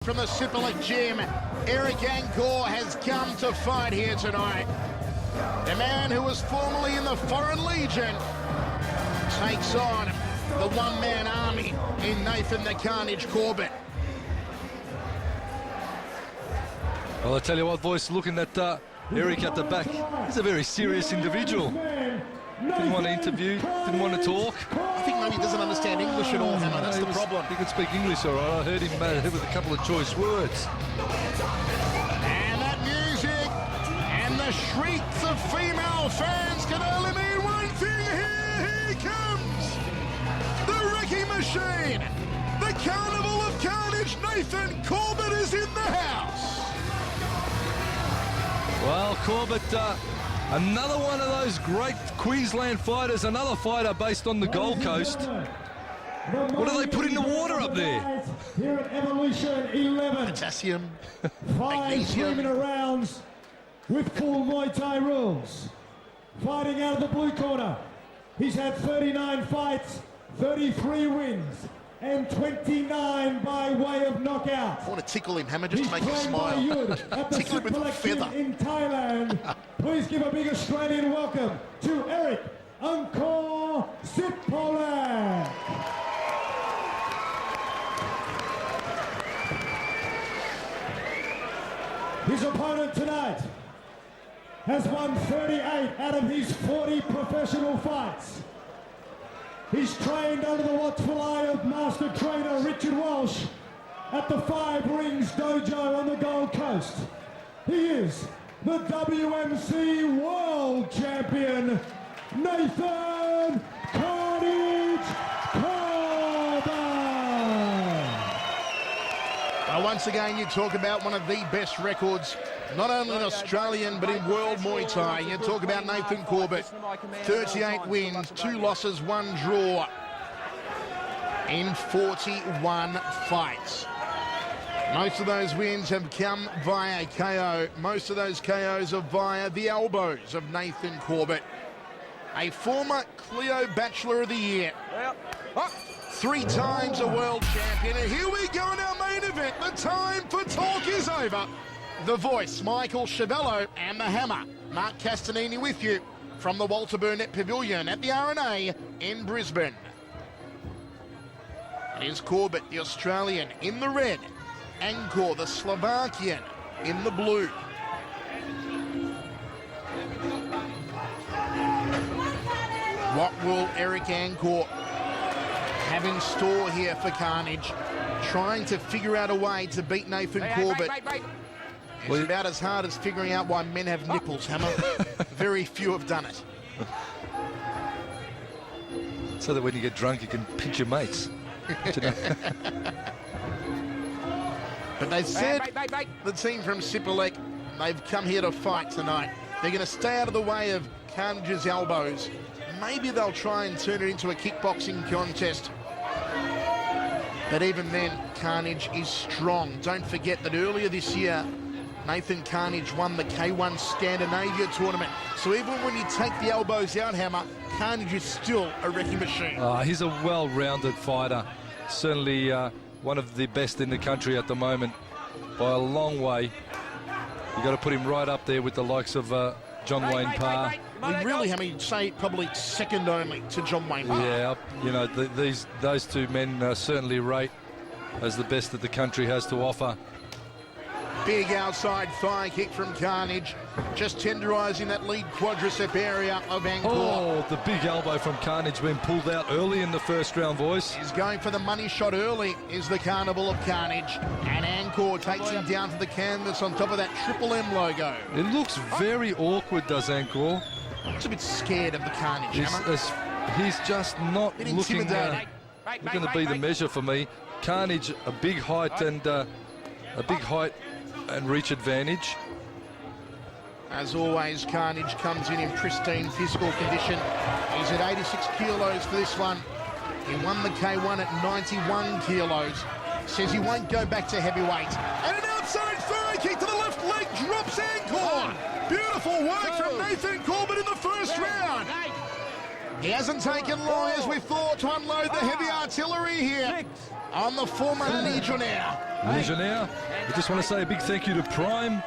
from the Sitpholek gym. Eric Angkor has come to fight here tonight. The man who was formerly in the Foreign Legion takes on the one-man army in Nathan the Carnage Corbett. Well, I tell you what, boys, looking at Eric at the back, he's a very serious individual. Didn't want to interview, didn't want to talk. I think maybe he doesn't understand English at all, Hammer. That's the problem. He could speak English all right. I heard him with a couple of choice words. And that music and the shrieks of female fans can only mean one thing. Here he comes! The wrecking machine! The Carnival of Carnage, Nathan Corbett, is in the house! Well, Corbett, another one of those great Queensland fighters, another fighter based on the Gold Coast. What do they put in the water up there? Here at Evolution 11. Potassium, 5 magnesium. 3-minute rounds with full Muay Thai rules. Fighting out of the blue corner. He's had 39 fights, 33 wins, and 29 by way of knockout. I want to tickle him, Hammer, just to make him He's smile. trained by Yud at the Tickle him with a Sitpholek gym feather. in Thailand. Please give a big Australian welcome to Eric Angkor Sitpholek. His opponent tonight has won 38 out of his 40 professional fights. He's trained under the watchful eye of master trainer Richard Walsh at the Five Rings Dojo on the Gold Coast. He is the WMC World Champion, Nathan Carnage Corbett. Once again, you talk about one of the best records, not only in Australian, but in world Muay Thai. You talk about Nathan Corbett, 38 wins, 2 losses, 1 draw in 41 fights. Most of those wins have come via KO. Most of those KOs are via the elbows of Nathan Corbett, a former Clio Bachelor of the Year. 3 times a world champion, and here we go in our main event. The time for talk is over. The voice, Michael Chiavello, and the hammer, Mark Castanini, with you from the Walter Burnett Pavilion at the RNA in Brisbane. It is Corbett, the Australian, in the red. Angkor, the Slovakian, in the blue. What will Eric Angkor have in store here for Carnage? Trying to figure out a way to beat Nathan Corbett. It's about as hard as figuring out why men have nipples, Hammer. Very few have done it. So that when you get drunk, you can pinch your mates. But they said, the team from Sitpholek, they've come here to fight tonight. They're going to stay out of the way of Carnage's elbows. Maybe they'll try and turn it into a kickboxing contest. But even then, Carnage is strong. Don't forget that earlier this year, Nathan Carnage won the K1 Scandinavia tournament. So even when you take the elbows out, Hammer, Carnage is still a wrecking machine. He's a well-rounded fighter. Certainly one of the best in the country at the moment by a long way. You've got to put him right up there with the likes of John Wayne Parr. We really, Hammer, you'd say probably second only to John Wayne Parr. Yeah, you know, those two men certainly rate as the best that the country has to offer. Big outside thigh kick from Carnage, just tenderising that lead quadricep area of Angkor. Oh, the big elbow from Carnage being pulled out early in the first round, boys. He's going for the money shot early, is the Carnival of Carnage. And Angkor takes him down to the canvas on top of that Triple M logo. It looks very awkward, does Angkor? Looks a bit scared of the Carnage, Hammer. He's just not Bit looking intimidated. to be the measure for me. Carnage, a big height and reach advantage. As always, Carnage comes in pristine physical condition. He's at 86 kilos for this one. He won the K1 at 91 kilos. Says he won't go back to heavyweight. And an outside thigh kick to the left leg drops Angkor. Beautiful work from Nathan Corbett in the first round. He hasn't taken long as we thought to unload the heavy artillery here on the former Legionnaire. Legionnaire, I just want to say a big thank you to Prime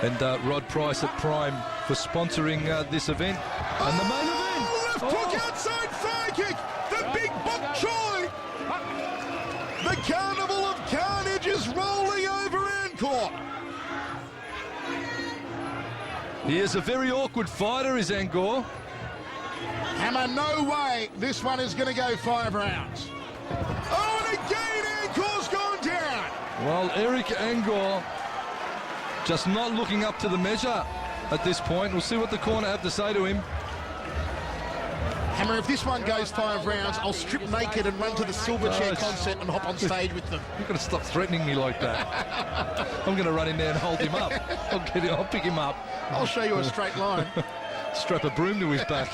and Rod Price at Prime for sponsoring this event. And the main event. Left hook outside thigh kick. The big bok choy. The Carnival of Carnage is rolling over Angkor. He is a very awkward fighter, is Angkor. Hammer, no way this one is going to go 5 rounds. Oh, and again Angkor's gone down. Well, Eric Angkor just not looking up to the measure at this point. We'll see what the corner have to say to him. Hammer, if this one goes 5 rounds, I'll strip naked and run to the Silverchair concert and hop on stage with them. You've got to stop threatening me like that. I'm going to run in there and hold him up. I'll pick him up. I'll show you a straight line. Strap a broom to his back.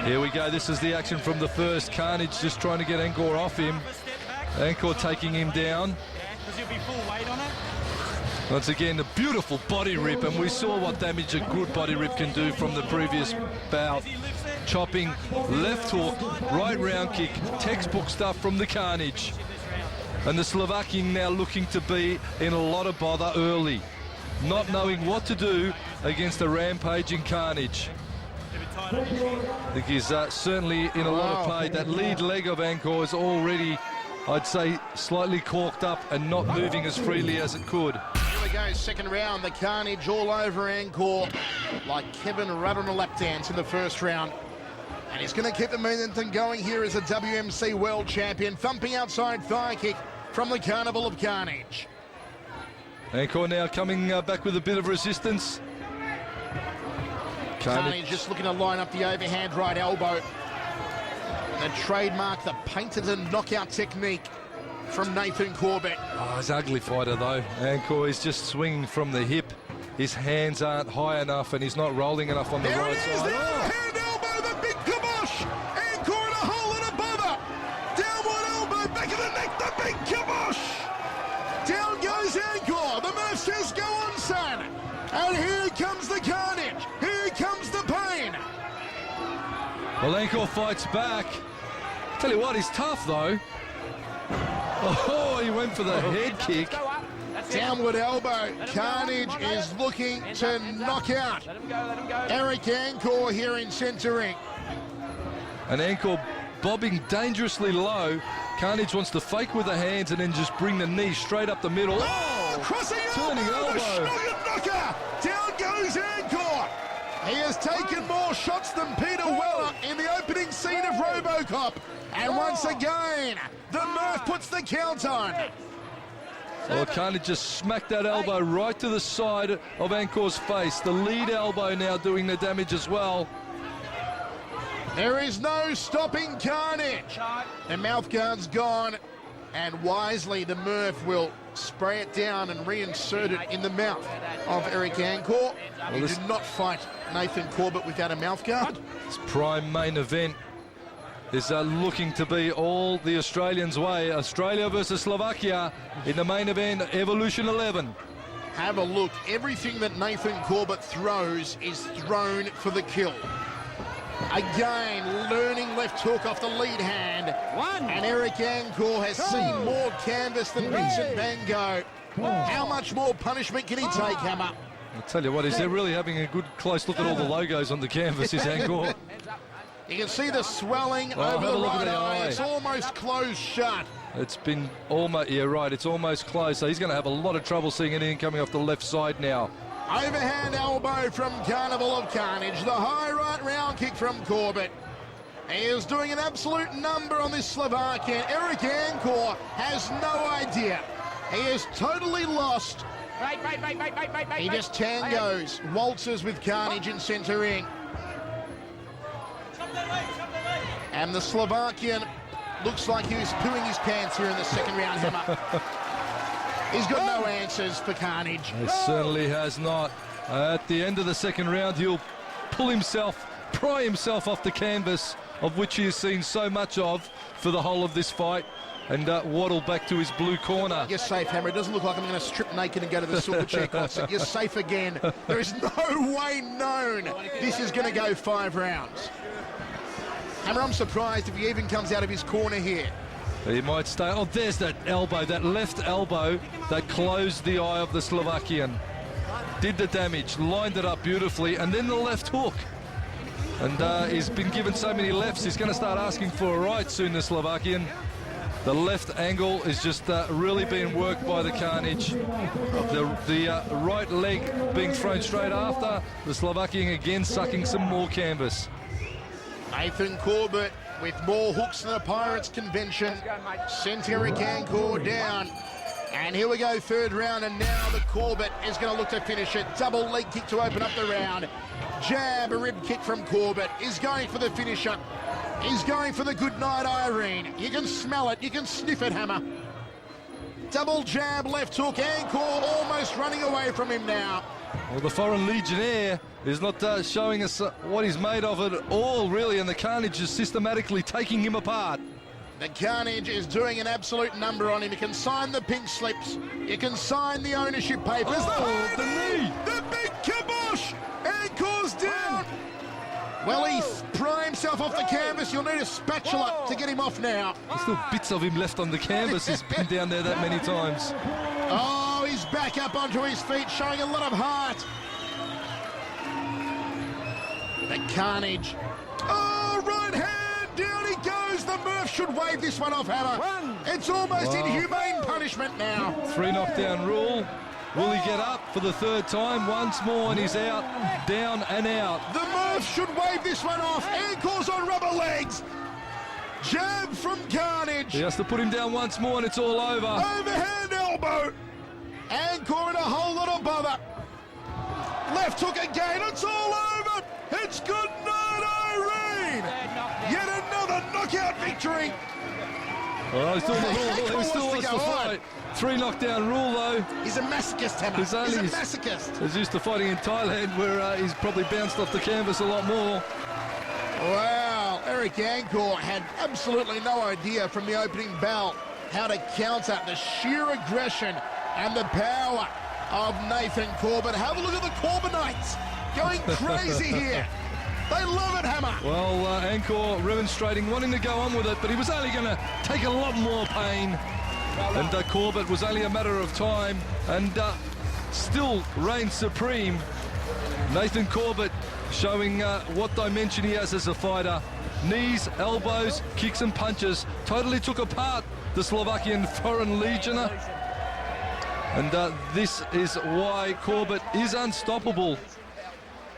Here we go. This is the action from the first. Carnage just trying to get Angkor off him. Angkor taking him down. Once again, a beautiful body rip, and we saw what damage a good body rip can do from the previous bout. Chopping, left hook, right round kick, textbook stuff from the Carnage. And the Slovakian now looking to be in a lot of bother early, not knowing what to do against a rampaging Carnage. I think he's certainly in a lot of pain. That lead leg of Angkor is already, I'd say, slightly corked up and not moving as freely as it could. Here we go, second round. The Carnage all over Angkor like Kevin Rudd on a lap dance in the first round. And he's going to keep the momentum going here as a WMC World Champion. Thumping outside thigh kick from the Carnival of Carnage. Angkor now coming back with a bit of resistance. Carnage just looking to line up the overhand right elbow. The trademark, the painted and knockout technique from Nathan Corbett. Oh, he's an ugly fighter though. Angkor is just swinging from the hip. His hands aren't high enough and he's not rolling enough on the there right it is, side. the overhand elbow, the big kibosh. Angkor in a hole and a bother. Downward elbow, back of the neck, the big kibosh. Down goes Angkor. The Murph says, go on, son. And here comes the Carnage. Here comes the pain. Well, Angkor fights back. Tell you what, he's tough though. Oh, he went for the head kick. Downward elbow. Carnage is looking to knock out Eric Angkor here in centre ring. And Angkor bobbing dangerously low. Carnage wants to fake with the hands and then just bring the knee straight up the middle. Oh, crossing turning elbow, the elbow. Schnugget knocker. Down goes Angkor. He has taken more shots than Peter Weller in the opening scene of RoboCop. And once again, the Murph puts the count on. Well, Carnage just smacked that elbow right to the side of Angkor's face. The lead elbow now doing the damage as well. There is no stopping Carnage. The mouth guard's gone, and wisely the Murph will spray it down and reinsert it in the mouth of Eric Angkor. He did not fight Nathan Corbett without a mouth guard. This prime main event is looking to be all the Australians' way. Australia versus Slovakia in the main event, Evolution 11. Have a look. Everything that Nathan Corbett throws is thrown for the kill. Again, learning left hook off the lead hand. And Eric Angkor has seen more canvas than Vincent Van Gogh. How much more punishment can he take, Hammer? I'll tell you what, is they're really having a good close look at all the logos on the canvas, is Angkor. You can see the swelling over have a the look at right the eye. eye. It's almost closed shut. It's been almost, yeah, right, it's almost close. So he's going to have a lot of trouble seeing anything coming off the left side now. Overhand elbow from Carnival of Carnage. The high right round kick from Corbett. He is doing an absolute number on this Slovakian. Eric Angkor has no idea. He is totally lost. He just tangos, waltzes with Carnage in centre ring. And the Slovakian looks like he was pooing his pants here in the second round, Hammer. He's got no answers for Carnage. He certainly has not. At the end of the second round, he'll pull himself, pry himself off the canvas, of which he has seen so much of for the whole of this fight. and waddle back to his blue corner. You're safe, Hammer. It doesn't look like I'm going to strip naked and go to the Silver Chair concert. You're safe again. There is no way known this is going to go 5 rounds. Hammer, I'm surprised if he even comes out of his corner here. He might stay. Oh, there's that elbow, that left elbow that closed the eye of the Slovakian. Did the damage, lined it up beautifully, and then the left hook. And he's been given so many lefts, he's going to start asking for a right soon, the Slovakian. The left angle is just really being worked by the Carnage. The right leg being thrown straight after. The Slovakian again sucking some more canvas. Nathan Corbett with more hooks than a Pirates convention. Sent Eric Angkor down. And here we go, 3rd round, and now the Corbett is going to look to finish it. Double leg kick to open up the round. Jab, a rib kick from Corbett. Is going for the finisher. He's going for the good night, Irene. You can smell it, you can sniff it, Hammer. Double jab, left hook. Angkor almost running away from him now. Well, the foreign legionnaire is not showing us what he's made of at all, really, and the Carnage is systematically taking him apart. The Carnage is doing an absolute number on him. You can sign the pink slips. You can sign the ownership papers. Oh, the knee! The big kibosh! Angkor's down! Well, he pried himself off the canvas. You'll need a spatula to get him off now. There's still bits of him left on the canvas. He's been down there that many times. Oh, he's back up onto his feet, showing a lot of heart. The Carnage. Oh, right hand! Down he goes. The Murph should wave this one off, Hammer. It's almost inhumane punishment now. 3 knockdown rule. Will he get up for the 3rd time? Once more, and he's out, down and out. The Murph should wave this one off. Angkor's on rubber legs. Jab from Carnage. He has to put him down once more, and it's all over. Overhand elbow. Angkor in a whole lot of bother. Left hook again. It's all over. It's good night, Irene. Yet another knockout victory. Well, he still wants to fight. 3 knockdown rule, though. He's a masochist, Hammer. He's a masochist. He's used to fighting in Thailand, where he's probably bounced off the canvas a lot more. Wow, Eric Angkor had absolutely no idea from the opening bell how to counter the sheer aggression and the power of Nathan Corbett. Have a look at the Corbettnites going crazy here. They love it, Hammer. Well, Angkor remonstrating, wanting to go on with it, but he was only going to take a lot more pain. And Corbett was only a matter of time, and still reigns supreme. Nathan Corbett showing what dimension he has as a fighter. Knees, elbows, kicks and punches. Totally took apart the Slovakian foreign legionnaire. And this is why Corbett is unstoppable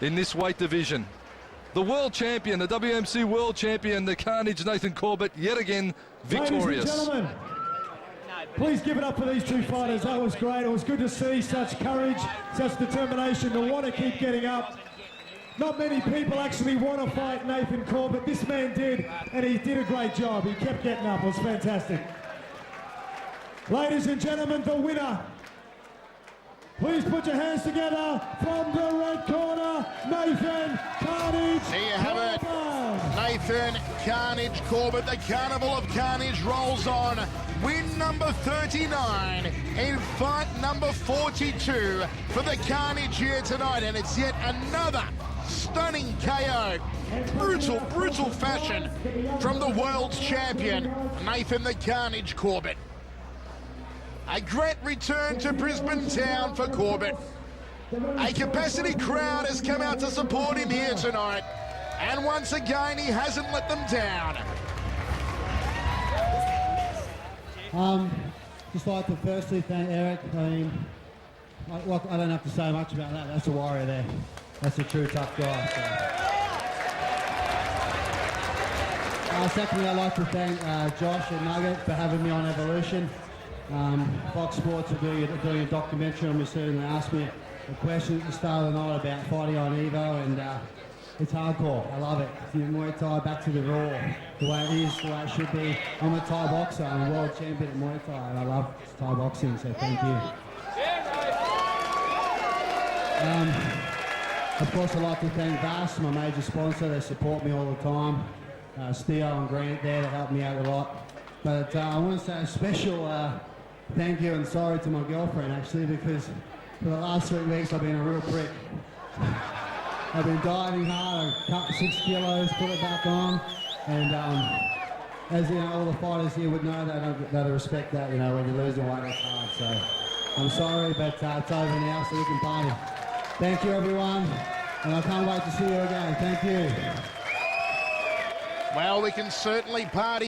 in this weight division. The world champion, the WMC world champion, the Carnage Nathan Corbett, yet again victorious. Ladies and gentlemen, please give it up for these 2 fighters. That was great. It was good to see such courage, such determination to want to keep getting up. Not many people actually want to fight Nathan Corbett. This man did, and he did a great job. He kept getting up. It was fantastic. Ladies and gentlemen, the winner. Please put your hands together from the red corner, Nathan Carnage. There you have it. Nathan Carnage Corbett. The Carnival of Carnage rolls on. Win number 39 in fight number 42 for the Carnage here tonight. And it's yet another stunning KO. Brutal, brutal fashion from the world's champion, Nathan the Carnage Corbett. A great return to Brisbane town for Corbett. A capacity crowd has come out to support him here tonight. And once again, he hasn't let them down. Just like to firstly thank Eric. I mean, I don't have to say much about that. That's a warrior there. That's a true tough guy. So. Secondly, I'd like to thank Josh and Nugget for having me on Evolution. Fox Sports are doing a documentary on me soon. They asked me a question at the start of the night about fighting on Evo, and it's hardcore. I love it. It's Muay Thai back to the raw, the way it is, the way it should be. I'm a Thai boxer. I'm a world champion at Muay Thai, and I love Thai boxing, so thank you. Of course, I'd like to thank Bass, my major sponsor. They support me all the time. Steo and Grant there to help me out a lot. But I want to say a special thank you and sorry to my girlfriend, actually, because for the last 3 weeks I've been a real prick. I've been dieting hard, I cut 6 kilos, put it back on, and as you know, all the fighters here would know that I respect that, you know, when you're losing weight, it's hard. So I'm sorry, but it's over now, so we can party. Thank you, everyone, and I can't wait to see you again. Thank you. Well, we can certainly party.